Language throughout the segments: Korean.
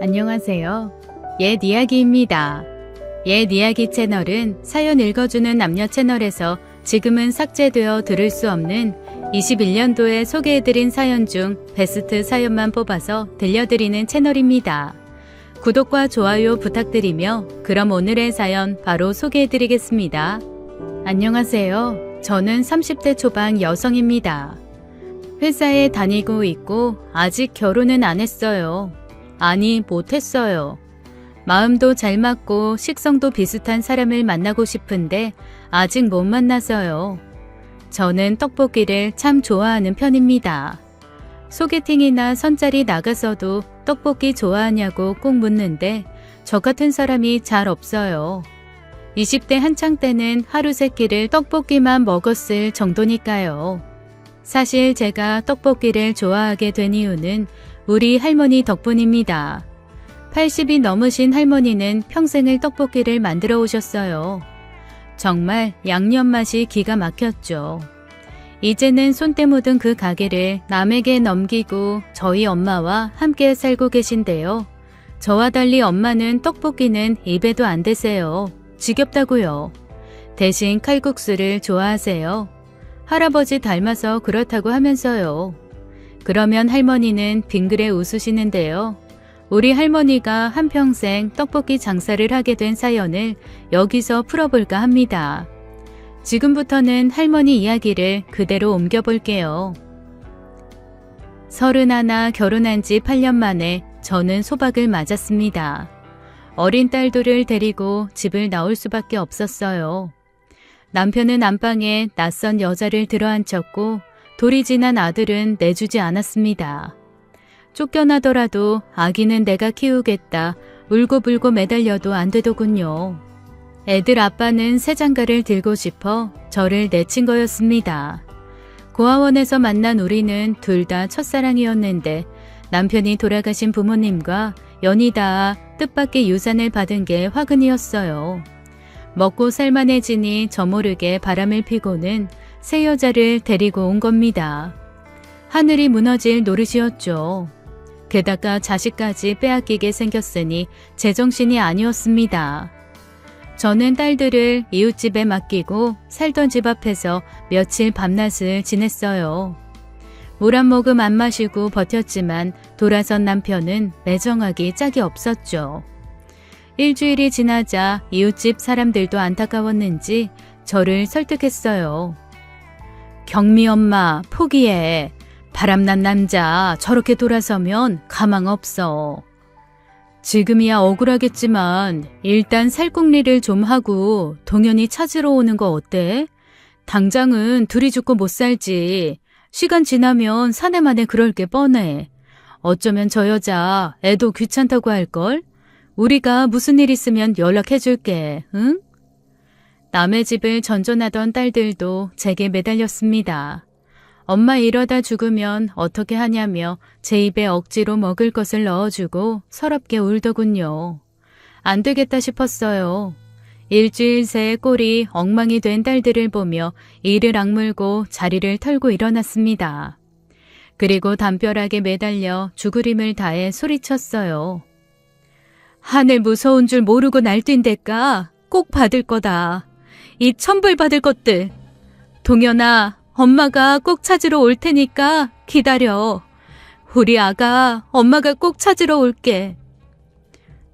안녕하세요. 옛 이야기입니다. 옛 이야기 채널은 사연 읽어주는 남녀 채널에서 지금은 삭제되어 들을 수 없는 21년도에 소개해드린 사연 중 베스트 사연만 뽑아서 들려드리는 채널입니다. 구독과 좋아요 부탁드리며 그럼 오늘의 사연 바로 소개해드리겠습니다. 안녕하세요. 저는 30대 초반 여성입니다. 회사에 다니고 있고 아직 결혼은 안 했어요. 아니, 못했어요. 마음도 잘 맞고 식성도 비슷한 사람을 만나고 싶은데 아직 못 만나서요. 저는 떡볶이를 참 좋아하는 편입니다. 소개팅이나 선자리 나가서도 떡볶이 좋아하냐고 꼭 묻는데 저 같은 사람이 잘 없어요. 20대 한창 때는 하루 3끼를 떡볶이만 먹었을 정도니까요. 사실 제가 떡볶이를 좋아하게 된 이유는 우리 할머니 덕분입니다. 80이 넘으신 할머니는 평생을 떡볶이를 만들어 오셨어요. 정말 양념 맛이 기가 막혔죠. 이제는 손때 묻은 그 가게를 남에게 넘기고 저희 엄마와 함께 살고 계신데요. 저와 달리 엄마는 떡볶이는 입에도 안 대세요. 지겹다고요. 대신 칼국수를 좋아하세요. 할아버지 닮아서 그렇다고 하면서요. 그러면 할머니는 빙그레 웃으시는데요. 우리 할머니가 한평생 떡볶이 장사를 하게 된 사연을 여기서 풀어볼까 합니다. 지금부터는 할머니 이야기를 그대로 옮겨볼게요. 31 결혼한 지 8년 만에 저는 소박을 맞았습니다. 어린 딸들을 데리고 집을 나올 수밖에 없었어요. 남편은 안방에 낯선 여자를 들어앉혔고 돌이 지난 아들은 내주지 않았습니다. 쫓겨나더라도 아기는 내가 키우겠다 울고불고 매달려도 안 되더군요. 애들 아빠는 새 장가를 들고 싶어 저를 내친 거였습니다. 고아원에서 만난 우리는 둘 다 첫사랑이었는데 남편이 돌아가신 부모님과 연이 닿아 뜻밖의 유산을 받은 게 화근이었어요. 먹고 살만해지니 저 모르게 바람을 피고는 새 여자를 데리고 온 겁니다. 하늘이 무너질 노릇이었죠. 게다가 자식까지 빼앗기게 생겼으니 제정신이 아니었습니다. 저는 딸들을 이웃집에 맡기고 살던 집 앞에서 며칠 밤낮을 지냈어요. 물 한 모금 안 마시고 버텼지만 돌아선 남편은 매정하기 짝이 없었죠. 일주일이 지나자 이웃집 사람들도 안타까웠는지 저를 설득했어요. 경미 엄마 포기해. 바람난 남자 저렇게 돌아서면 가망 없어. 지금이야 억울하겠지만 일단 살궁리를 좀 하고 동현이 찾으러 오는 거 어때? 당장은 둘이 죽고 못 살지. 시간 지나면 사내만에 그럴 게 뻔해. 어쩌면 저 여자 애도 귀찮다고 할걸? 우리가 무슨 일 있으면 연락해줄게, 응? 남의 집을 전전하던 딸들도 제게 매달렸습니다. 엄마 이러다 죽으면 어떻게 하냐며 제 입에 억지로 먹을 것을 넣어주고 서럽게 울더군요. 안 되겠다 싶었어요. 일주일 새 꼴이 엉망이 된 딸들을 보며 이를 악물고 자리를 털고 일어났습니다. 그리고 담벼락에 매달려 죽으림을 다해 소리쳤어요. 하늘 무서운 줄 모르고 날뛴댔까? 꼭 받을 거다. 이 천불 받을 것들. 동현아, 엄마가 꼭 찾으러 올 테니까 기다려. 우리 아가 엄마가 꼭 찾으러 올게.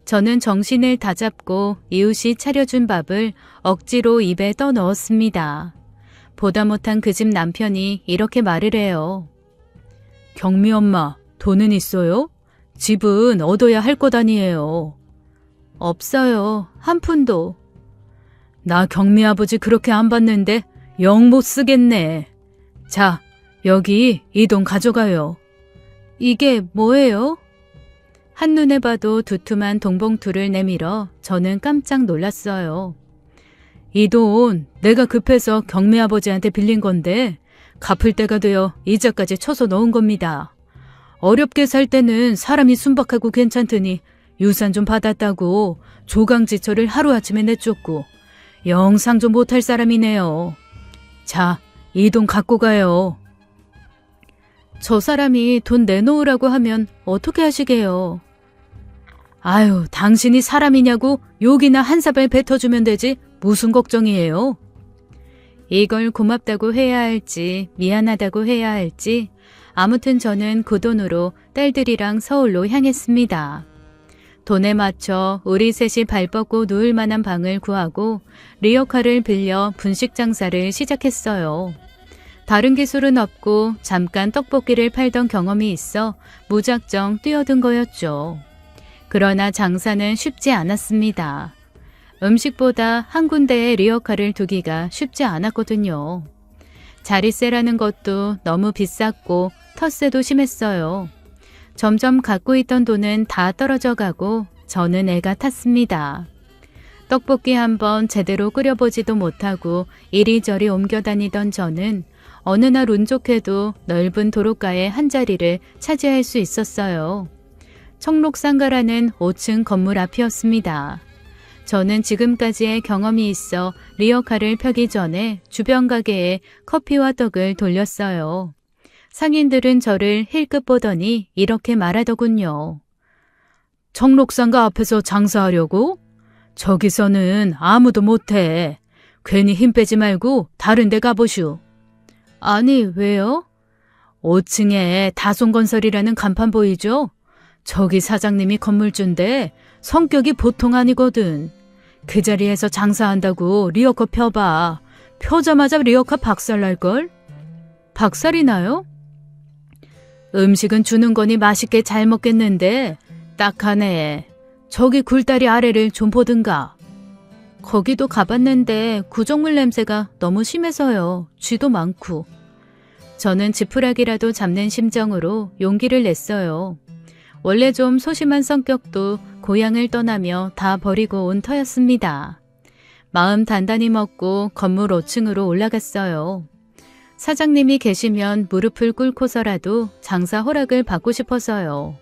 저는 정신을 다잡고 이웃이 차려준 밥을 억지로 입에 떠넣었습니다. 보다 못한 그 집 남편이 이렇게 말을 해요. 경미 엄마, 돈은 있어요? 집은 얻어야 할 것 아니에요. 없어요. 한 푼도. 나 경미 아버지 그렇게 안 받는데 영 못 쓰겠네. 자, 여기 이 돈 가져가요. 이게 뭐예요? 한눈에 봐도 두툼한 돈봉투를 내밀어 저는 깜짝 놀랐어요. 이 돈 내가 급해서 경미 아버지한테 빌린 건데 갚을 때가 되어 이자까지 쳐서 넣은 겁니다. 어렵게 살 때는 사람이 순박하고 괜찮더니 유산 좀 받았다고 조강지처를 하루아침에 내쫓고 영상좀 못할 사람이네요. 자, 이 돈 갖고 가요. 저 사람이 돈 내놓으라고 하면 어떻게 하시게요? 아유, 당신이 사람이냐고 욕이나 한 사발 뱉어주면 되지 무슨 걱정이에요? 이걸 고맙다고 해야 할지 미안하다고 해야 할지 아무튼 저는 그 돈으로 딸들이랑 서울로 향했습니다. 돈에 맞춰 우리 셋이 발 뻗고 누울 만한 방을 구하고 리어카를 빌려 분식 장사를 시작했어요. 다른 기술은 없고 잠깐 떡볶이를 팔던 경험이 있어 무작정 뛰어든 거였죠. 그러나 장사는 쉽지 않았습니다. 음식보다 한 군데에 리어카를 두기가 쉽지 않았거든요. 자릿세라는 것도 너무 비쌌고 텃세도 심했어요. 점점 갖고 있던 돈은 다 떨어져 가고 저는 애가 탔습니다. 떡볶이 한번 제대로 끓여보지도 못하고 이리저리 옮겨 다니던 저는 어느 날 운 좋게도 넓은 도로가의 한 자리를 차지할 수 있었어요. 청록상가라는 5층 건물 앞이었습니다. 저는 지금까지의 경험이 있어 리어카를 펴기 전에 주변 가게에 커피와 떡을 돌렸어요. 상인들은 저를 힐끗 보더니 이렇게 말하더군요. 청록상가 앞에서 장사하려고? 저기서는 아무도 못해. 괜히 힘 빼지 말고 다른 데 가보슈. 아니, 왜요? 5층에 다손건설이라는 간판 보이죠? 저기 사장님이 건물주인데 성격이 보통 아니거든. 그 자리에서 장사한다고 리어카 펴봐. 펴자마자 리어카 박살날걸? 박살이 나요? 음식은 주는 거니 맛있게 잘 먹겠는데 딱하네. 저기 굴다리 아래를 좀 보든가. 거기도 가봤는데 구정물 냄새가 너무 심해서요. 쥐도 많고. 저는 지푸라기라도 잡는 심정으로 용기를 냈어요. 원래 좀 소심한 성격도 고향을 떠나며 다 버리고 온 터였습니다. 마음 단단히 먹고 건물 5층으로 올라갔어요. 사장님이 계시면 무릎을 꿇고서라도 장사 허락을 받고 싶어서요.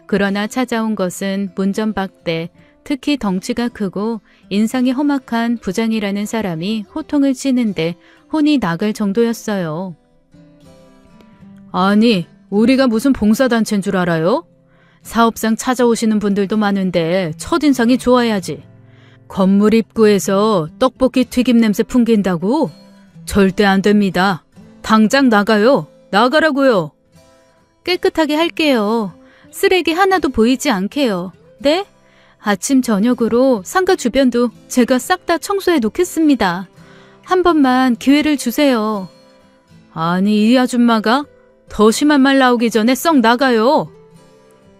그러나 찾아온 것은 문전박대, 특히 덩치가 크고 인상이 험악한 부장이라는 사람이 호통을 치는데 혼이 나갈 정도였어요. 아니, 우리가 무슨 봉사단체인 줄 알아요? 사업상 찾아오시는 분들도 많은데 첫인상이 좋아야지. 건물 입구에서 떡볶이 튀김 냄새 풍긴다고? 절대 안 됩니다. 당장 나가요. 나가라고요. 깨끗하게 할게요. 쓰레기 하나도 보이지 않게요. 네? 아침 저녁으로 상가 주변도 제가 싹 다 청소해 놓겠습니다. 한 번만 기회를 주세요. 아니, 이 아줌마가 더 심한 말 나오기 전에 썩 나가요.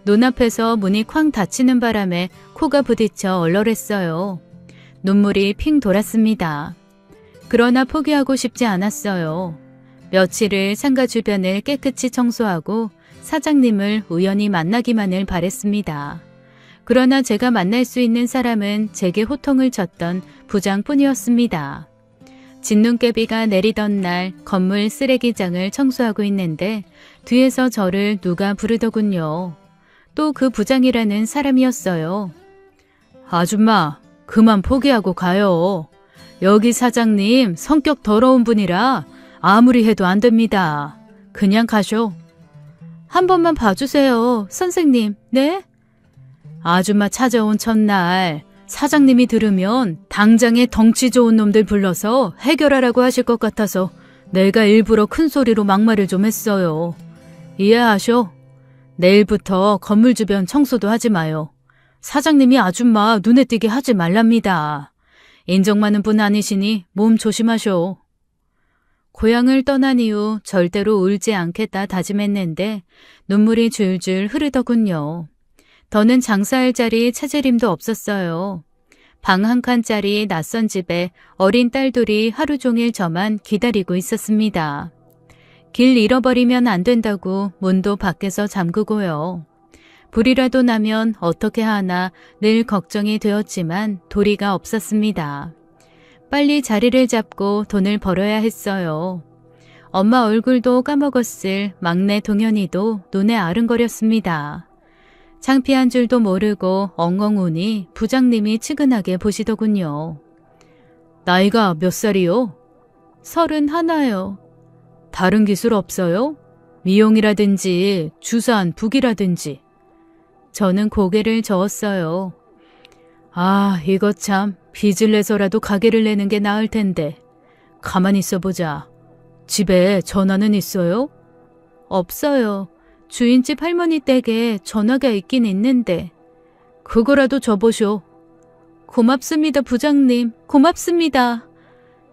눈앞에서 문이 쾅 닫히는 바람에 코가 부딪혀 얼얼했어요. 눈물이 핑 돌았습니다. 그러나 포기하고 싶지 않았어요. 며칠을 상가 주변을 깨끗이 청소하고 사장님을 우연히 만나기만을 바랬습니다. 그러나 제가 만날 수 있는 사람은 제게 호통을 쳤던 부장뿐이었습니다. 진눈깨비가 내리던 날 건물 쓰레기장을 청소하고 있는데 뒤에서 저를 누가 부르더군요. 또 그 부장이라는 사람이었어요. 아줌마, 그만 포기하고 가요. 여기 사장님 성격 더러운 분이라 아무리 해도 안 됩니다. 그냥 가쇼. 한 번만 봐주세요, 선생님. 네? 아줌마 찾아온 첫날 사장님이 들으면 당장에 덩치 좋은 놈들 불러서 해결하라고 하실 것 같아서 내가 일부러 큰 소리로 막말을 좀 했어요. 이해하쇼? 내일부터 건물 주변 청소도 하지 마요. 사장님이 아줌마 눈에 띄게 하지 말랍니다. 인정 많은 분 아니시니 몸 조심하쇼. 고향을 떠난 이후 절대로 울지 않겠다 다짐했는데 눈물이 줄줄 흐르더군요. 더는 장사할 자리 찾을 힘도 없었어요. 방 한 칸짜리 낯선 집에 어린 딸들이 하루 종일 저만 기다리고 있었습니다. 길 잃어버리면 안 된다고 문도 밖에서 잠그고요. 불이라도 나면 어떻게 하나 늘 걱정이 되었지만 도리가 없었습니다. 빨리 자리를 잡고 돈을 벌어야 했어요. 엄마 얼굴도 까먹었을 막내 동현이도 눈에 아른거렸습니다. 창피한 줄도 모르고 엉엉 우니 부장님이 측은하게 보시더군요. 나이가 몇 살이요? 31요. 다른 기술 없어요? 미용이라든지 주산, 북이라든지. 저는 고개를 저었어요. 아, 이거 참 빚을 내서라도 가게를 내는 게 나을 텐데. 가만히 있어보자. 집에 전화는 있어요? 없어요. 주인집 할머니 댁에 전화가 있긴 있는데. 그거라도 줘보쇼. 고맙습니다, 부장님. 고맙습니다.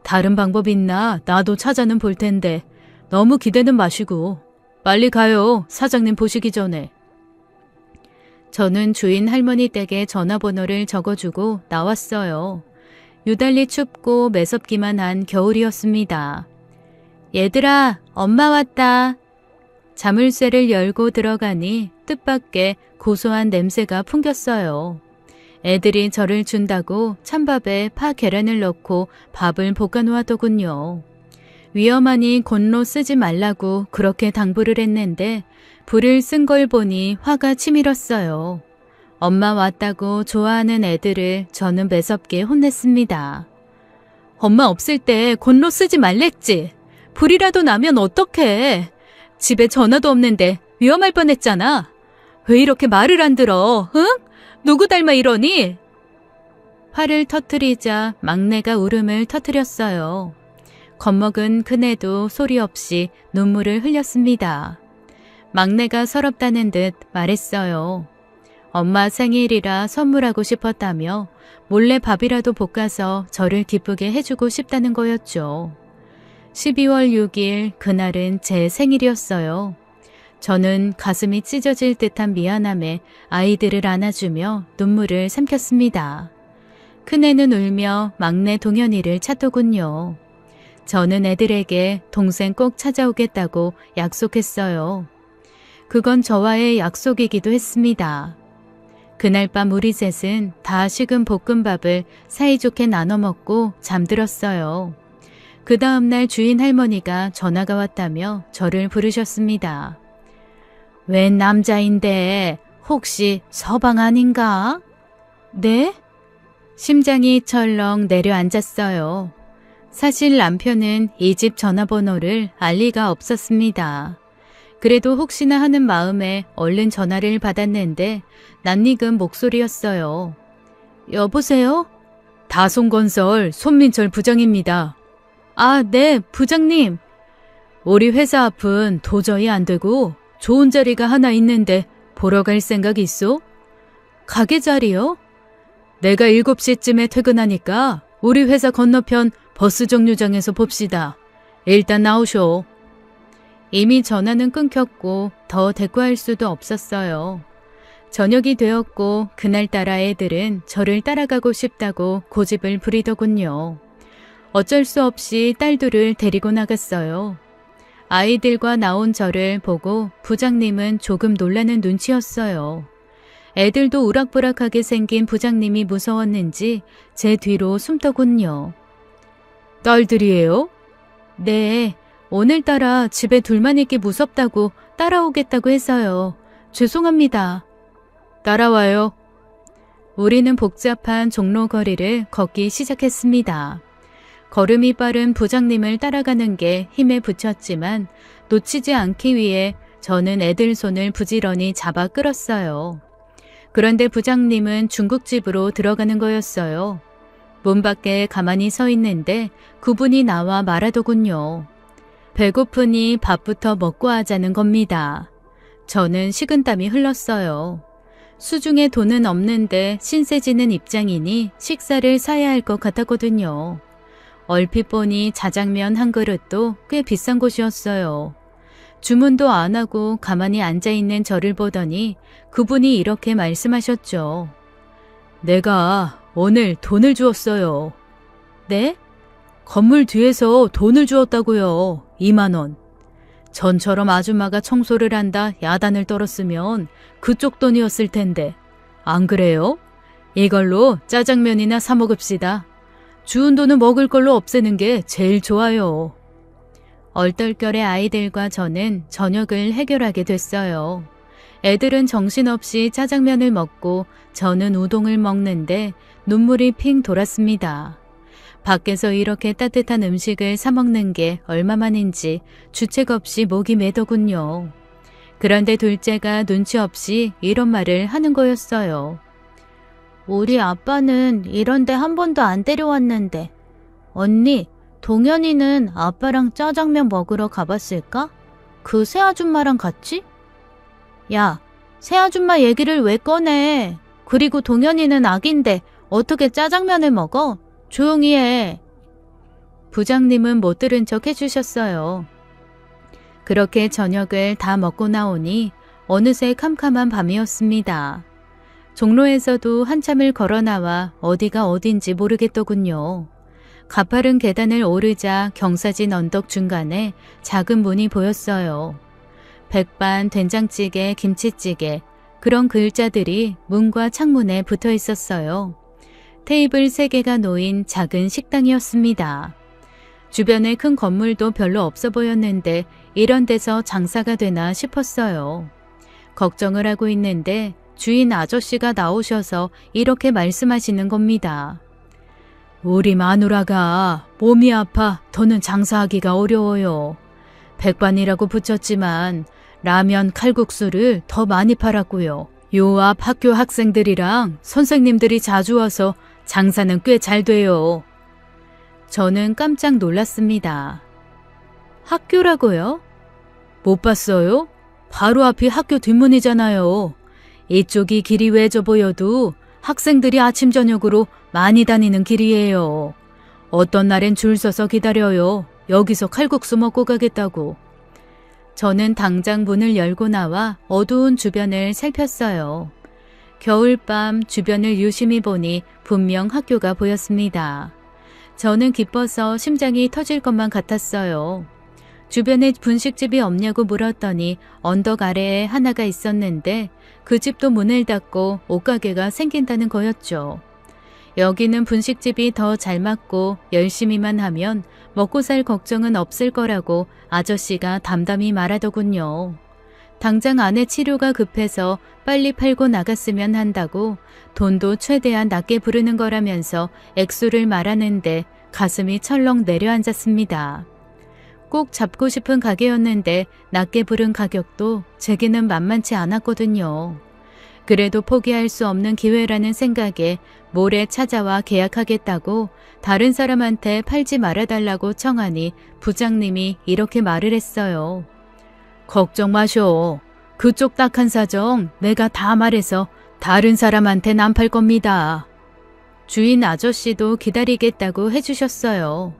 다른 방법 있나 나도 찾아는 볼 텐데 너무 기대는 마시고 빨리 가요. 사장님 보시기 전에. 저는 주인 할머니 댁에 전화번호를 적어주고 나왔어요. 유달리 춥고 매섭기만 한 겨울이었습니다. 얘들아, 엄마 왔다. 자물쇠를 열고 들어가니 뜻밖의 고소한 냄새가 풍겼어요. 애들이 저를 준다고 찬밥에 파 계란을 넣고 밥을 볶아놓았더군요. 위험하니 곤로 쓰지 말라고 그렇게 당부를 했는데 불을 쓴 걸 보니 화가 치밀었어요. 엄마 왔다고 좋아하는 애들을 저는 매섭게 혼냈습니다. 엄마 없을 때 곤로 쓰지 말랬지. 불이라도 나면 어떡해. 집에 전화도 없는데 위험할 뻔했잖아. 왜 이렇게 말을 안 들어? 응? 누구 닮아 이러니? 화를 터뜨리자 막내가 울음을 터뜨렸어요. 겁먹은 큰애도 소리 없이 눈물을 흘렸습니다. 막내가 서럽다는 듯 말했어요. 엄마 생일이라 선물하고 싶었다며 몰래 밥이라도 볶아서 저를 기쁘게 해주고 싶다는 거였죠. 12월 6일 그날은 제 생일이었어요. 저는 가슴이 찢어질 듯한 미안함에 아이들을 안아주며 눈물을 삼켰습니다. 큰애는 울며 막내 동현이를 찾더군요. 저는 애들에게 동생 꼭 찾아오겠다고 약속했어요. 그건 저와의 약속이기도 했습니다. 그날 밤 우리 셋은 다 식은 볶음밥을 사이좋게 나눠 먹고 잠들었어요. 그 다음날 주인 할머니가 전화가 왔다며 저를 부르셨습니다. 웬 남자인데 혹시 서방 아닌가? 네? 심장이 철렁 내려앉았어요. 사실 남편은 이 집 전화번호를 알 리가 없었습니다. 그래도 혹시나 하는 마음에 얼른 전화를 받았는데 낯익은 목소리였어요. 여보세요? 다송건설 손민철 부장입니다. 아, 네, 부장님. 우리 회사 앞은 도저히 안 되고 좋은 자리가 하나 있는데 보러 갈 생각 있어? 가게 자리요? 내가 7시쯤에 퇴근하니까 우리 회사 건너편 버스 정류장에서 봅시다. 일단 나오쇼. 이미 전화는 끊겼고 더 대꾸할 수도 없었어요. 저녁이 되었고 그날따라 애들은 저를 따라가고 싶다고 고집을 부리더군요. 어쩔 수 없이 딸들을 데리고 나갔어요. 아이들과 나온 저를 보고 부장님은 조금 놀라는 눈치였어요. 애들도 우락부락하게 생긴 부장님이 무서웠는지 제 뒤로 숨더군요. 딸들이에요? 네, 오늘따라 집에 둘만 있기 무섭다고 따라오겠다고 해서요. 죄송합니다. 따라와요. 우리는 복잡한 종로 거리를 걷기 시작했습니다. 걸음이 빠른 부장님을 따라가는 게 힘에 부쳤지만 놓치지 않기 위해 저는 애들 손을 부지런히 잡아 끌었어요. 그런데 부장님은 중국집으로 들어가는 거였어요. 문 밖에 가만히 서 있는데 그분이 나와 말하더군요. 배고프니 밥부터 먹고 하자는 겁니다. 저는 식은땀이 흘렀어요. 수중에 돈은 없는데 신세지는 입장이니 식사를 사야 할 것 같았거든요. 얼핏 보니 자장면 한 그릇도 꽤 비싼 곳이었어요. 주문도 안 하고 가만히 앉아있는 저를 보더니 그분이 이렇게 말씀하셨죠. 내가 오늘 돈을 주었어요. 네? 건물 뒤에서 돈을 주었다고요. 2만 원. 전처럼 아줌마가 청소를 한다 야단을 떨었으면 그쪽 돈이었을 텐데. 안 그래요? 이걸로 짜장면이나 사 먹읍시다. 주운 돈은 먹을 걸로 없애는 게 제일 좋아요. 얼떨결에 아이들과 저는 저녁을 해결하게 됐어요. 애들은 정신없이 짜장면을 먹고 저는 우동을 먹는데 눈물이 핑 돌았습니다. 밖에서 이렇게 따뜻한 음식을 사 먹는 게 얼마만인지 주책 없이 목이 메더군요. 그런데 둘째가 눈치 없이 이런 말을 하는 거였어요. 우리 아빠는 이런데 한 번도 안 데려왔는데. 언니, 동현이는 아빠랑 짜장면 먹으러 가봤을까? 그 새아줌마랑 같이? 야, 새아줌마 얘기를 왜 꺼내? 그리고 동현이는 아기인데 어떻게 짜장면을 먹어? 조용히 해. 부장님은 못 들은 척 해주셨어요. 그렇게 저녁을 다 먹고 나오니 어느새 캄캄한 밤이었습니다. 종로에서도 한참을 걸어 나와 어디가 어딘지 모르겠더군요. 가파른 계단을 오르자 경사진 언덕 중간에 작은 문이 보였어요. 백반, 된장찌개, 김치찌개 그런 글자들이 문과 창문에 붙어 있었어요. 테이블 3개가 놓인 작은 식당이었습니다. 주변에 큰 건물도 별로 없어 보였는데 이런 데서 장사가 되나 싶었어요. 걱정을 하고 있는데 주인 아저씨가 나오셔서 이렇게 말씀하시는 겁니다. 우리 마누라가 몸이 아파 더는 장사하기가 어려워요. 백반이라고 붙였지만 라면, 칼국수를 더 많이 팔았고요. 요 앞 학교 학생들이랑 선생님들이 자주 와서 장사는 꽤 잘 돼요. 저는 깜짝 놀랐습니다. 학교라고요? 못 봤어요? 바로 앞이 학교 뒷문이잖아요. 이쪽이 길이 외져 보여도 학생들이 아침 저녁으로 많이 다니는 길이에요. 어떤 날엔 줄 서서 기다려요. 여기서 칼국수 먹고 가겠다고. 저는 당장 문을 열고 나와 어두운 주변을 살폈어요. 겨울밤 주변을 유심히 보니 분명 학교가 보였습니다. 저는 기뻐서 심장이 터질 것만 같았어요. 주변에 분식집이 없냐고 물었더니 언덕 아래에 하나가 있었는데 그 집도 문을 닫고 옷가게가 생긴다는 거였죠. 여기는 분식집이 더 잘 맞고 열심히만 하면 먹고 살 걱정은 없을 거라고 아저씨가 담담히 말하더군요. 당장 아내 치료가 급해서 빨리 팔고 나갔으면 한다고 돈도 최대한 낮게 부르는 거라면서 액수를 말하는데 가슴이 철렁 내려앉았습니다. 꼭 잡고 싶은 가게였는데 낮게 부른 가격도 제게는 만만치 않았거든요. 그래도 포기할 수 없는 기회라는 생각에 모레 찾아와 계약하겠다고 다른 사람한테 팔지 말아달라고 청하니 부장님이 이렇게 말을 했어요. 걱정 마쇼. 그쪽 딱한 사정 내가 다 말해서 다른 사람한텐 안 팔 겁니다. 주인 아저씨도 기다리겠다고 해주셨어요.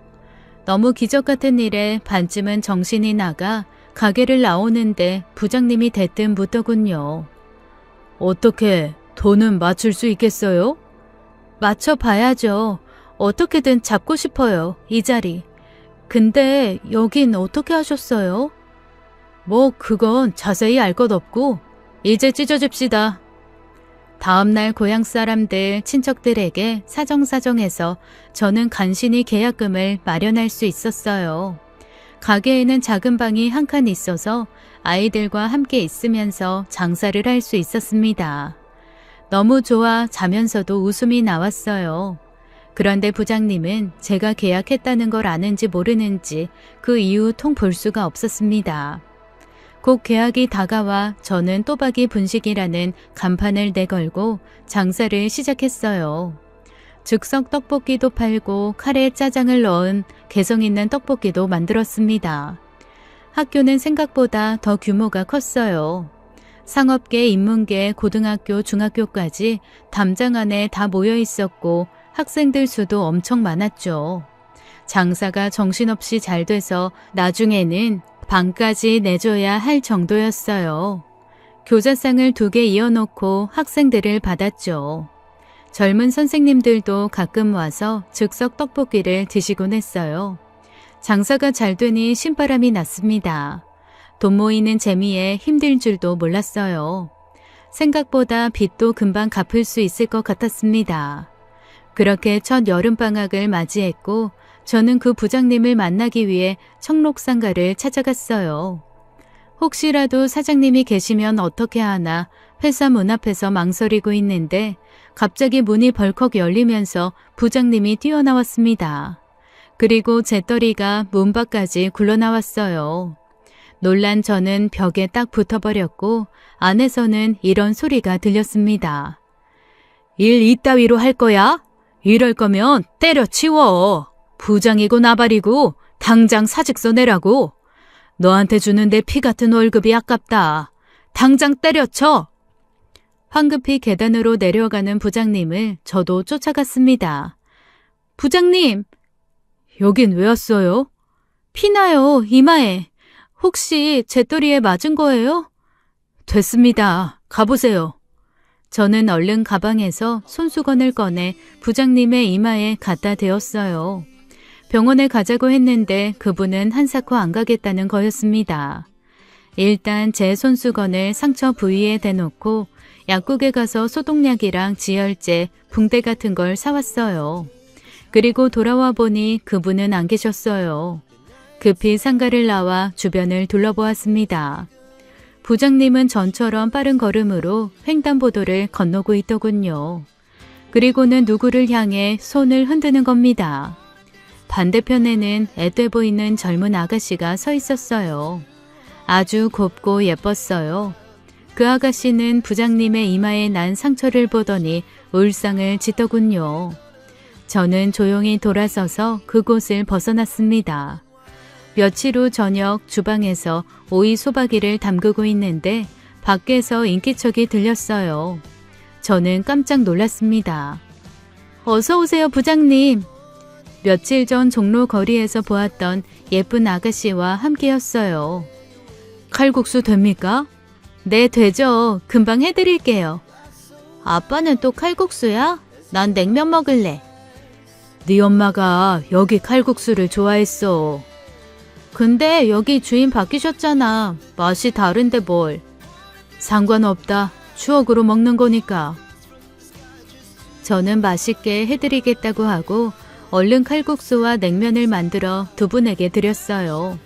너무 기적 같은 일에 반쯤은 정신이 나가 가게를 나오는데 부장님이 대뜸 묻더군요. 어떻게 돈은 맞출 수 있겠어요? 맞춰봐야죠. 어떻게든 잡고 싶어요, 이 자리. 근데 여긴 어떻게 하셨어요? 뭐 그건 자세히 알 것 없고 이제 찢어집시다. 다음날 고향 사람들, 친척들에게 사정사정해서 저는 간신히 계약금을 마련할 수 있었어요. 가게에는 작은 방이 한 칸 있어서 아이들과 함께 있으면서 장사를 할 수 있었습니다. 너무 좋아 자면서도 웃음이 나왔어요. 그런데 부장님은 제가 계약했다는 걸 아는지 모르는지 그 이후 통 볼 수가 없었습니다. 곧 계약이 다가와 저는 또박이 분식이라는 간판을 내걸고 장사를 시작했어요. 즉석 떡볶이도 팔고 카레에 짜장을 넣은 개성 있는 떡볶이도 만들었습니다. 학교는 생각보다 더 규모가 컸어요. 상업계, 인문계, 고등학교, 중학교까지 담장 안에 다 모여 있었고 학생들 수도 엄청 많았죠. 장사가 정신없이 잘 돼서 나중에는 방까지 내줘야 할 정도였어요. 교자상을 2개 이어놓고 학생들을 받았죠. 젊은 선생님들도 가끔 와서 즉석 떡볶이를 드시곤 했어요. 장사가 잘 되니 신바람이 났습니다. 돈 모이는 재미에 힘들 줄도 몰랐어요. 생각보다 빚도 금방 갚을 수 있을 것 같았습니다. 그렇게 첫 여름방학을 맞이했고 저는 그 부장님을 만나기 위해 청록상가를 찾아갔어요. 혹시라도 사장님이 계시면 어떻게 하나 회사 문 앞에서 망설이고 있는데 갑자기 문이 벌컥 열리면서 부장님이 뛰어나왔습니다. 그리고 재떨이가 문 밖까지 굴러나왔어요. 놀란 저는 벽에 딱 붙어버렸고 안에서는 이런 소리가 들렸습니다. 일 이따위로 할 거야? 이럴 거면 때려치워. 부장이고 나발이고 당장 사직서 내라고. 너한테 주는데 피 같은 월급이 아깝다. 당장 때려쳐. 황급히 계단으로 내려가는 부장님을 저도 쫓아갔습니다. 부장님, 여긴 왜 왔어요? 피나요, 이마에. 혹시 재떨이에 맞은 거예요? 됐습니다. 가보세요. 저는 얼른 가방에서 손수건을 꺼내 부장님의 이마에 갖다 대었어요. 병원에 가자고 했는데 그분은 한사코 안 가겠다는 거였습니다. 일단 제 손수건을 상처 부위에 대놓고 약국에 가서 소독약이랑 지혈제, 붕대 같은 걸 사왔어요. 그리고 돌아와 보니 그분은 안 계셨어요. 급히 상가를 나와 주변을 둘러보았습니다. 부장님은 전처럼 빠른 걸음으로 횡단보도를 건너고 있더군요. 그리고는 누구를 향해 손을 흔드는 겁니다. 반대편에는 앳돼 보이는 젊은 아가씨가 서 있었어요. 아주 곱고 예뻤어요. 그 아가씨는 부장님의 이마에 난 상처를 보더니 울상을 짓더군요. 저는 조용히 돌아서서 그곳을 벗어났습니다. 며칠 후 저녁 주방에서 오이 소박이를 담그고 있는데 밖에서 인기척이 들렸어요. 저는 깜짝 놀랐습니다. 어서 오세요, 부장님. 며칠 전 종로 거리에서 보았던 예쁜 아가씨와 함께였어요. 칼국수 됩니까? 네, 되죠. 금방 해드릴게요. 아빠는 또 칼국수야? 난 냉면 먹을래. 네 엄마가 여기 칼국수를 좋아했어. 근데 여기 주인 바뀌셨잖아. 맛이 다른데 뭘. 상관없다. 추억으로 먹는 거니까. 저는 맛있게 해드리겠다고 하고 얼른 칼국수와 냉면을 만들어 두 분에게 드렸어요.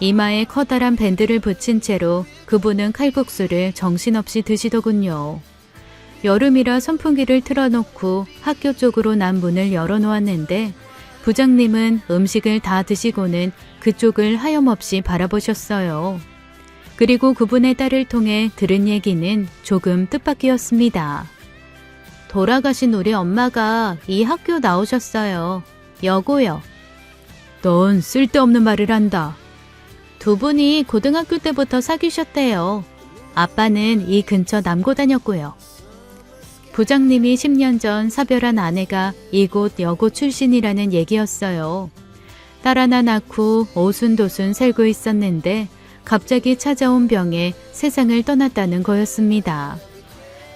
이마에 커다란 밴드를 붙인 채로 그분은 칼국수를 정신없이 드시더군요. 여름이라 선풍기를 틀어놓고 학교 쪽으로 난 문을 열어놓았는데 부장님은 음식을 다 드시고는 그쪽을 하염없이 바라보셨어요. 그리고 그분의 딸을 통해 들은 얘기는 조금 뜻밖이었습니다. 돌아가신 우리 엄마가 이 학교 나오셨어요. 여고요. 넌 쓸데없는 말을 한다. 두 분이 고등학교 때부터 사귀셨대요. 아빠는 이 근처 남고 다녔고요. 부장님이 10년 전 사별한 아내가 이곳 여고 출신이라는 얘기였어요. 딸 하나 낳고 오순도순 살고 있었는데 갑자기 찾아온 병에 세상을 떠났다는 거였습니다.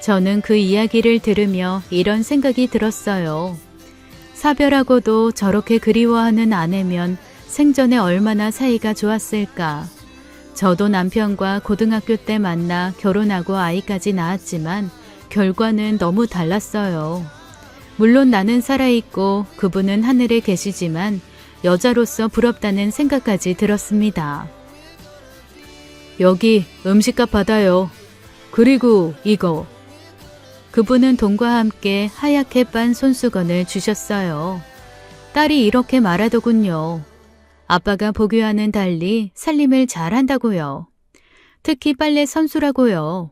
저는 그 이야기를 들으며 이런 생각이 들었어요. 사별하고도 저렇게 그리워하는 아내면 생전에 얼마나 사이가 좋았을까. 저도 남편과 고등학교 때 만나 결혼하고 아이까지 낳았지만 결과는 너무 달랐어요. 물론 나는 살아있고 그분은 하늘에 계시지만 여자로서 부럽다는 생각까지 들었습니다. 여기 음식값 받아요. 그리고 이거. 그분은 돈과 함께 하얗게 빤 손수건을 주셨어요. 딸이 이렇게 말하더군요. 아빠가 보교와는 달리 살림을 잘한다고요. 특히 빨래 선수라고요.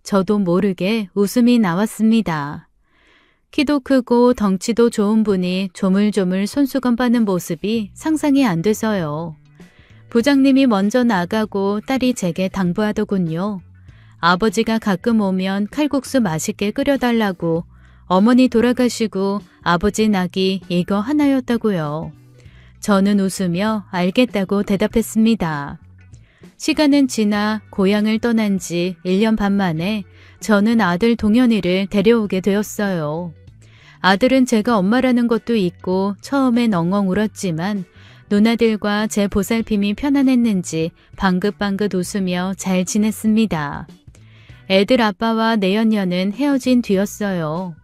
저도 모르게 웃음이 나왔습니다. 키도 크고 덩치도 좋은 분이 조물조물 손수건 빠는 모습이 상상이 안 돼서요. 부장님이 먼저 나가고 딸이 제게 당부하더군요. 아버지가 가끔 오면 칼국수 맛있게 끓여달라고. 어머니 돌아가시고 아버지 낙이 이거 하나였다고요. 저는 웃으며 알겠다고 대답했습니다. 시간은 지나 고향을 떠난 지 1년 반 만에 저는 아들 동현이를 데려오게 되었어요. 아들은 제가 엄마라는 것도 있고 처음엔 엉엉 울었지만 누나들과 제 보살핌이 편안했는지 방긋방긋 웃으며 잘 지냈습니다. 애들 아빠와 내연녀는 헤어진 뒤였어요.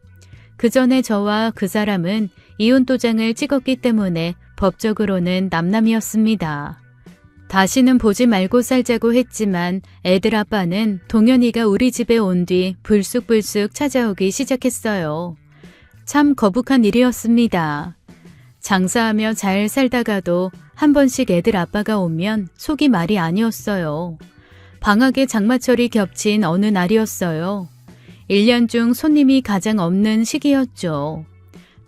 그 전에 저와 그 사람은 이혼도장을 찍었기 때문에 법적으로는 남남이었습니다. 다시는 보지 말고 살자고 했지만 애들 아빠는 동현이가 우리 집에 온 뒤 불쑥불쑥 찾아오기 시작했어요. 참 거북한 일이었습니다. 장사하며 잘 살다가도 한 번씩 애들 아빠가 오면 속이 말이 아니었어요. 방학에 장마철이 겹친 어느 날이었어요. 1년 중 손님이 가장 없는 시기였죠.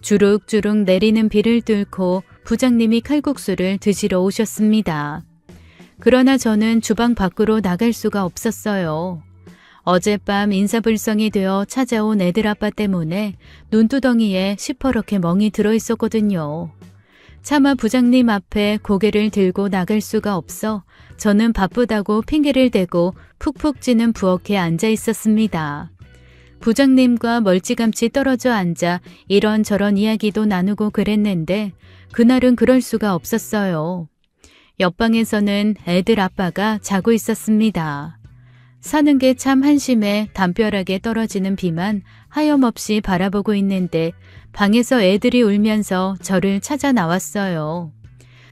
주룩주룩 내리는 비를 뚫고 부장님이 칼국수를 드시러 오셨습니다. 그러나 저는 주방 밖으로 나갈 수가 없었어요. 어젯밤 인사불성이 되어 찾아온 애들 아빠 때문에 눈두덩이에 시퍼렇게 멍이 들어있었거든요. 차마 부장님 앞에 고개를 들고 나갈 수가 없어 저는 바쁘다고 핑계를 대고 푹푹 찌는 부엌에 앉아 있었습니다. 부장님과 멀찌감치 떨어져 앉아 이런저런 이야기도 나누고 그랬는데 그날은 그럴 수가 없었어요. 옆방에서는 애들 아빠가 자고 있었습니다. 사는 게 참 한심해 담벼락에 떨어지는 비만 하염없이 바라보고 있는데 방에서 애들이 울면서 저를 찾아 나왔어요.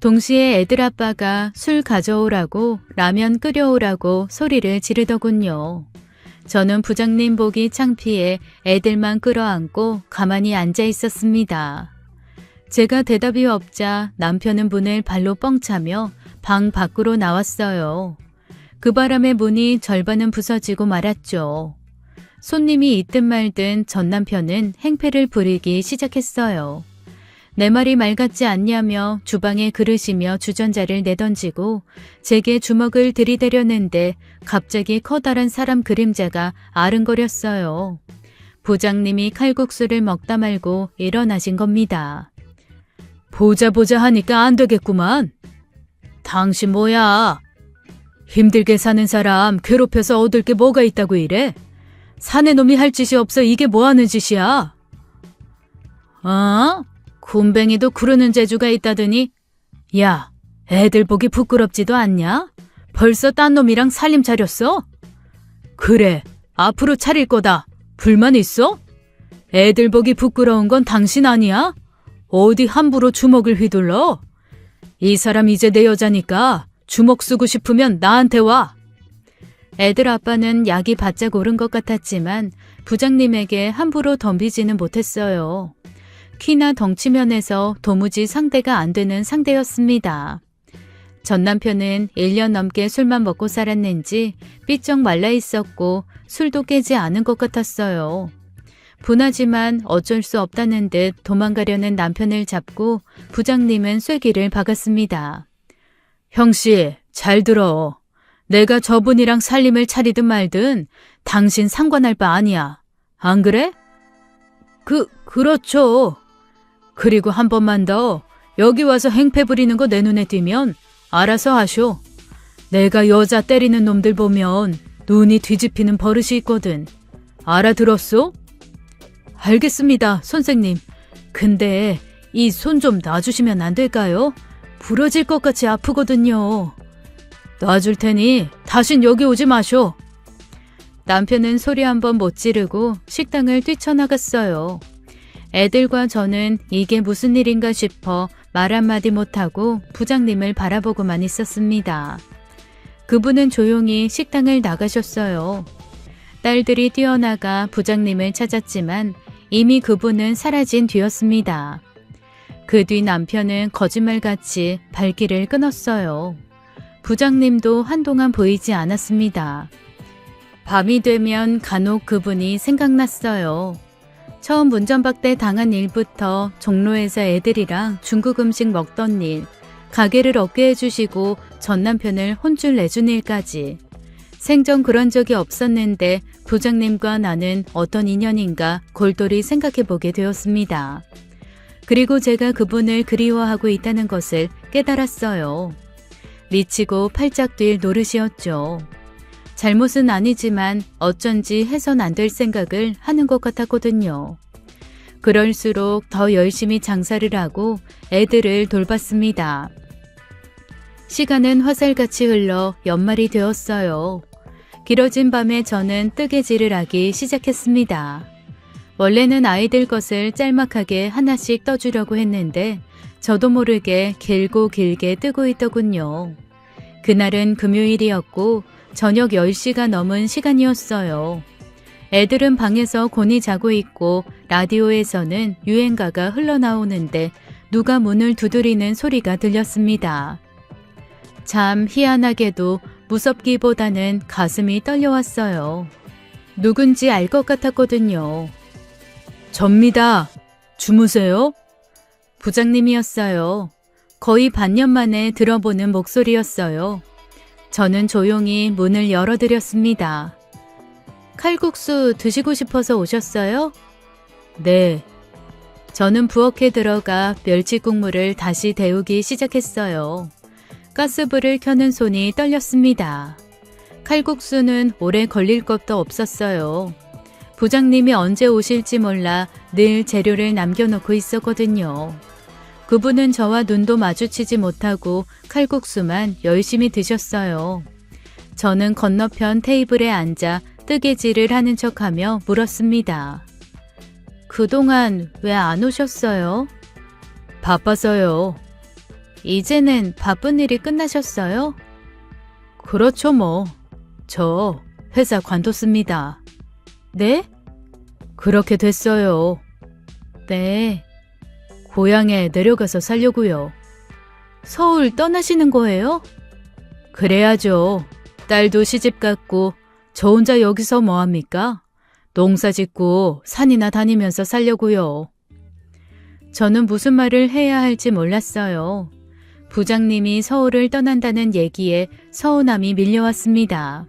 동시에 애들 아빠가 술 가져오라고 라면 끓여오라고 소리를 지르더군요. 저는 부장님 보기 창피해 애들만 끌어안고 가만히 앉아 있었습니다. 제가 대답이 없자 남편은 문을 발로 뻥 차며 방 밖으로 나왔어요. 그 바람에 문이 절반은 부서지고 말았죠. 손님이 있든 말든 전 남편은 행패를 부리기 시작했어요. 내 말이 말 같지 않냐며 주방에 그릇이며 주전자를 내던지고 제게 주먹을 들이대려는데 갑자기 커다란 사람 그림자가 아른거렸어요. 부장님이 칼국수를 먹다 말고 일어나신 겁니다. 보자 하니까 안 되겠구만. 당신 뭐야? 힘들게 사는 사람 괴롭혀서 얻을 게 뭐가 있다고 이래? 사내 놈이 할 짓이 없어 이게 뭐하는 짓이야? 굼벵이도 구르는 재주가 있다더니 야, 애들 보기 부끄럽지도 않냐? 벌써 딴 놈이랑 살림 차렸어? 그래, 앞으로 차릴 거다. 불만 있어? 애들 보기 부끄러운 건 당신 아니야? 어디 함부로 주먹을 휘둘러? 이 사람 이제 내 여자니까 주먹 쓰고 싶으면 나한테 와. 애들 아빠는 약이 바짝 오른 것 같았지만 부장님에게 함부로 덤비지는 못했어요. 키나 덩치면에서 도무지 상대가 안 되는 상대였습니다. 전 남편은 1년 넘게 술만 먹고 살았는지 삐쩍 말라 있었고 술도 깨지 않은 것 같았어요. 분하지만 어쩔 수 없다는 듯 도망가려는 남편을 잡고 부장님은 쐐기를 박았습니다. 형씨, 잘 들어. 내가 저분이랑 살림을 차리든 말든 당신 상관할 바 아니야. 안 그래? 그렇죠. 그리고 한 번만 더 여기 와서 행패 부리는 거 내 눈에 띄면 알아서 하쇼. 내가 여자 때리는 놈들 보면 눈이 뒤집히는 버릇이 있거든. 알아들었소? 알겠습니다, 선생님. 근데 이 손 좀 놔주시면 안 될까요? 부러질 것 같이 아프거든요. 놔줄 테니 다신 여기 오지 마쇼. 남편은 소리 한번 못 지르고 식당을 뛰쳐나갔어요. 애들과 저는 이게 무슨 일인가 싶어 말 한마디 못하고 부장님을 바라보고만 있었습니다. 그분은 조용히 식당을 나가셨어요. 딸들이 뛰어나가 부장님을 찾았지만 이미 그분은 사라진 뒤였습니다. 그 뒤 남편은 거짓말같이 발길을 끊었어요. 부장님도 한동안 보이지 않았습니다. 밤이 되면 간혹 그분이 생각났어요. 처음 문전박대 당한 일부터 종로에서 애들이랑 중국 음식 먹던 일, 가게를 얻게 해주시고 전 남편을 혼쭐 내준 일까지. 생전 그런 적이 없었는데 부장님과 나는 어떤 인연인가 골똘히 생각해보게 되었습니다. 그리고 제가 그분을 그리워하고 있다는 것을 깨달았어요. 미치고 팔짝 뛸 노릇이었죠. 잘못은 아니지만 어쩐지 해선 안 될 생각을 하는 것 같았거든요. 그럴수록 더 열심히 장사를 하고 애들을 돌봤습니다. 시간은 화살같이 흘러 연말이 되었어요. 길어진 밤에 저는 뜨개질을 하기 시작했습니다. 원래는 아이들 것을 짤막하게 하나씩 떠주려고 했는데 저도 모르게 길고 길게 뜨고 있더군요. 그날은 금요일이었고 저녁 10시가 넘은 시간이었어요. 애들은 방에서 곤히 자고 있고 라디오에서는 유행가가 흘러나오는데 누가 문을 두드리는 소리가 들렸습니다. 참 희한하게도 무섭기보다는 가슴이 떨려왔어요. 누군지 알 것 같았거든요. 접니다. 주무세요? 부장님이었어요. 거의 반년 만에 들어보는 목소리였어요. 저는 조용히 문을 열어드렸습니다. 칼국수 드시고 싶어서 오셨어요? 네. 저는 부엌에 들어가 멸치 국물을 다시 데우기 시작했어요. 가스불을 켜는 손이 떨렸습니다. 칼국수는 오래 걸릴 것도 없었어요. 부장님이 언제 오실지 몰라 늘 재료를 남겨놓고 있었거든요. 그분은 저와 눈도 마주치지 못하고 칼국수만 열심히 드셨어요. 저는 건너편 테이블에 앉아 뜨개질을 하는 척하며 물었습니다. 그동안 왜 안 오셨어요? 바빠서요. 이제는 바쁜 일이 끝나셨어요? 그렇죠 뭐. 저 회사 관뒀습니다. 네? 그렇게 됐어요. 네. 고향에 내려가서 살려고요. 서울 떠나시는 거예요? 그래야죠. 딸도 시집 갔고 저 혼자 여기서 뭐합니까? 농사 짓고 산이나 다니면서 살려고요. 저는 무슨 말을 해야 할지 몰랐어요. 부장님이 서울을 떠난다는 얘기에 서운함이 밀려왔습니다.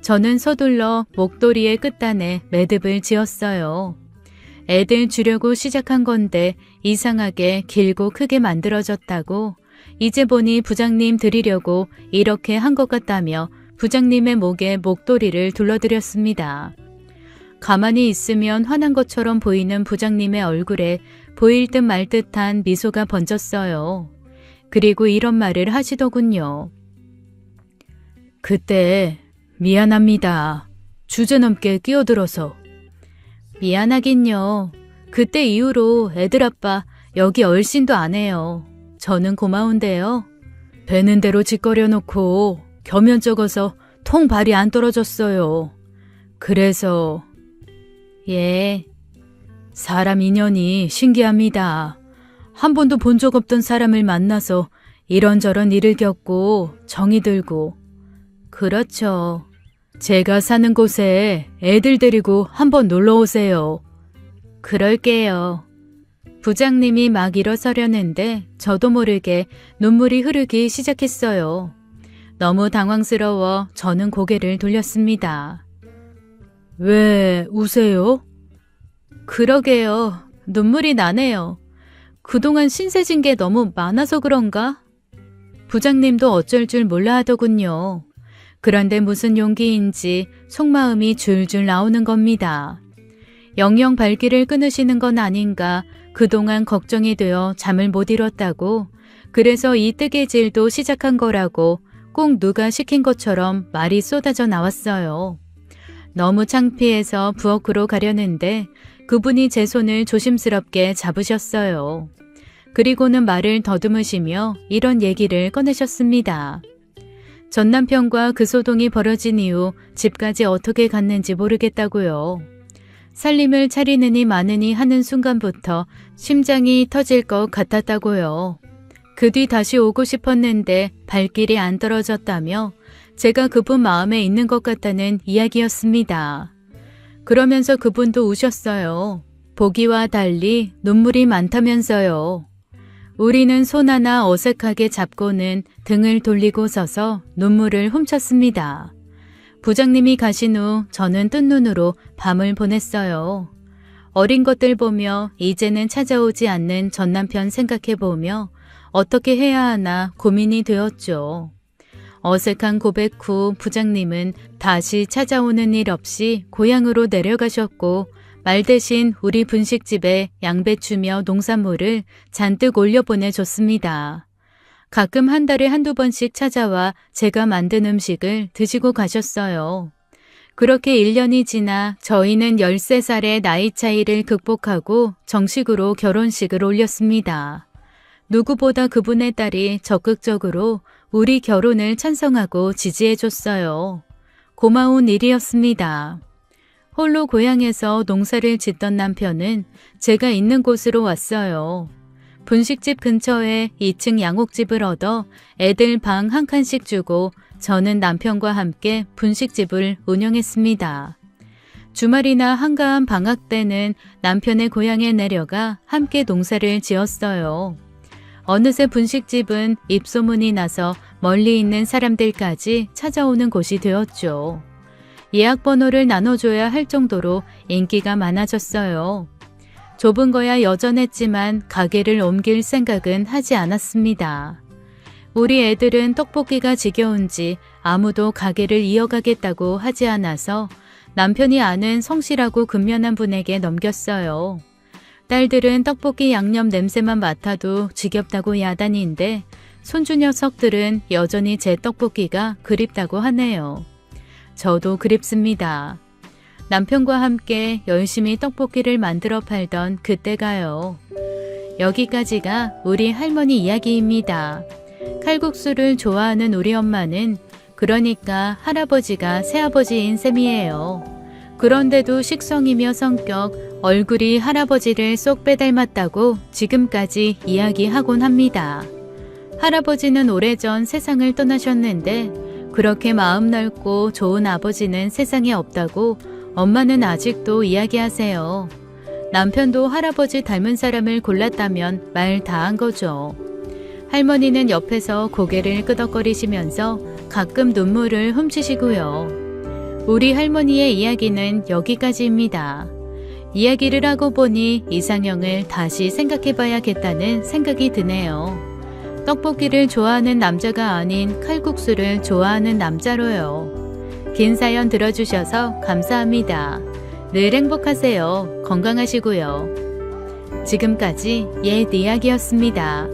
저는 서둘러 목도리의 끝단에 매듭을 지었어요. 애들 주려고 시작한 건데 이상하게 길고 크게 만들어졌다고 이제 보니 부장님 드리려고 이렇게 한 것 같다며 부장님의 목에 목도리를 둘러드렸습니다. 가만히 있으면 화난 것처럼 보이는 부장님의 얼굴에 보일 듯 말 듯한 미소가 번졌어요. 그리고 이런 말을 하시더군요. 그때 미안합니다. 주제넘게 끼어들어서. 미안하긴요. 그때 이후로 애들 아빠 여기 얼씬도 안 해요. 저는 고마운데요. 되는 대로 짓거려 놓고 겸연 적어서 통 발이 안 떨어졌어요. 그래서 예, 사람 인연이 신기합니다. 한 번도 본 적 없던 사람을 만나서 이런저런 일을 겪고 정이 들고. 그렇죠. 제가 사는 곳에 애들 데리고 한번 놀러 오세요. 그럴게요. 부장님이 막 일어서려는데 저도 모르게 눈물이 흐르기 시작했어요. 너무 당황스러워 저는 고개를 돌렸습니다. 왜 우세요? 그러게요. 눈물이 나네요. 그동안 신세진 게 너무 많아서 그런가? 부장님도 어쩔 줄 몰라 하더군요. 그런데 무슨 용기인지 속마음이 줄줄 나오는 겁니다. 영영 발길을 끊으시는 건 아닌가 그동안 걱정이 되어 잠을 못 이뤘다고 그래서 이 뜨개질도 시작한 거라고 꼭 누가 시킨 것처럼 말이 쏟아져 나왔어요. 너무 창피해서 부엌으로 가려는데 그분이 제 손을 조심스럽게 잡으셨어요. 그리고는 말을 더듬으시며 이런 얘기를 꺼내셨습니다. 전 남편과 그 소동이 벌어진 이후 집까지 어떻게 갔는지 모르겠다고요. 살림을 차리느니 마느니 하는 순간부터 심장이 터질 것 같았다고요. 그 뒤 다시 오고 싶었는데 발길이 안 떨어졌다며 제가 그분 마음에 있는 것 같다는 이야기였습니다. 그러면서 그분도 우셨어요. 보기와 달리 눈물이 많다면서요. 우리는 손 하나 어색하게 잡고는 등을 돌리고 서서 눈물을 훔쳤습니다. 부장님이 가신 후 저는 뜬 눈으로 밤을 보냈어요. 어린 것들 보며 이제는 찾아오지 않는 전 남편 생각해보며 어떻게 해야 하나 고민이 되었죠. 어색한 고백 후 부장님은 다시 찾아오는 일 없이 고향으로 내려가셨고 말 대신 우리 분식집에 양배추며 농산물을 잔뜩 올려보내줬습니다. 가끔 한 달에 한두 번씩 찾아와 제가 만든 음식을 드시고 가셨어요. 그렇게 1년이 지나 저희는 13살의 나이 차이를 극복하고 정식으로 결혼식을 올렸습니다. 누구보다 그분의 딸이 적극적으로 우리 결혼을 찬성하고 지지해줬어요. 고마운 일이었습니다. 홀로 고향에서 농사를 짓던 남편은 제가 있는 곳으로 왔어요. 분식집 근처에 2층 양옥집을 얻어 애들 방 한 칸씩 주고 저는 남편과 함께 분식집을 운영했습니다. 주말이나 한가한 방학 때는 남편의 고향에 내려가 함께 농사를 지었어요. 어느새 분식집은 입소문이 나서 멀리 있는 사람들까지 찾아오는 곳이 되었죠. 예약 번호를 나눠줘야 할 정도로 인기가 많아졌어요. 좁은 거야 여전했지만 가게를 옮길 생각은 하지 않았습니다. 우리 애들은 떡볶이가 지겨운지 아무도 가게를 이어가겠다고 하지 않아서 남편이 아는 성실하고 근면한 분에게 넘겼어요. 딸들은 떡볶이 양념 냄새만 맡아도 지겹다고 야단인데 손주 녀석들은 여전히 제 떡볶이가 그립다고 하네요. 저도 그립습니다. 남편과 함께 열심히 떡볶이를 만들어 팔던 그때가요. 여기까지가 우리 할머니 이야기입니다. 칼국수를 좋아하는 우리 엄마는 그러니까 할아버지가 새아버지인 셈이에요. 그런데도 식성이며 성격, 얼굴이 할아버지를 쏙 빼닮았다고 지금까지 이야기하곤 합니다. 할아버지는 오래전 세상을 떠나셨는데 그렇게 마음 넓고 좋은 아버지는 세상에 없다고 엄마는 아직도 이야기하세요. 남편도 할아버지 닮은 사람을 골랐다면 말 다 한 거죠. 할머니는 옆에서 고개를 끄덕거리시면서 가끔 눈물을 훔치시고요. 우리 할머니의 이야기는 여기까지입니다. 이야기를 하고 보니 이상형을 다시 생각해봐야겠다는 생각이 드네요. 떡볶이를 좋아하는 남자가 아닌 칼국수를 좋아하는 남자로요. 긴 사연 들어주셔서 감사합니다. 늘 행복하세요. 건강하시고요. 지금까지 옛 이야기였습니다.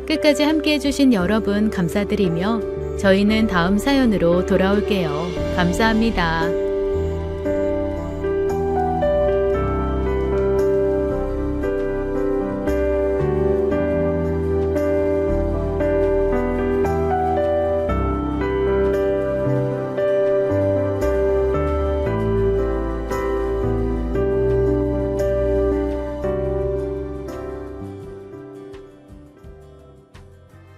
끝까지 함께 해주신 여러분 감사드리며 저희는 다음 사연으로 돌아올게요. 감사합니다.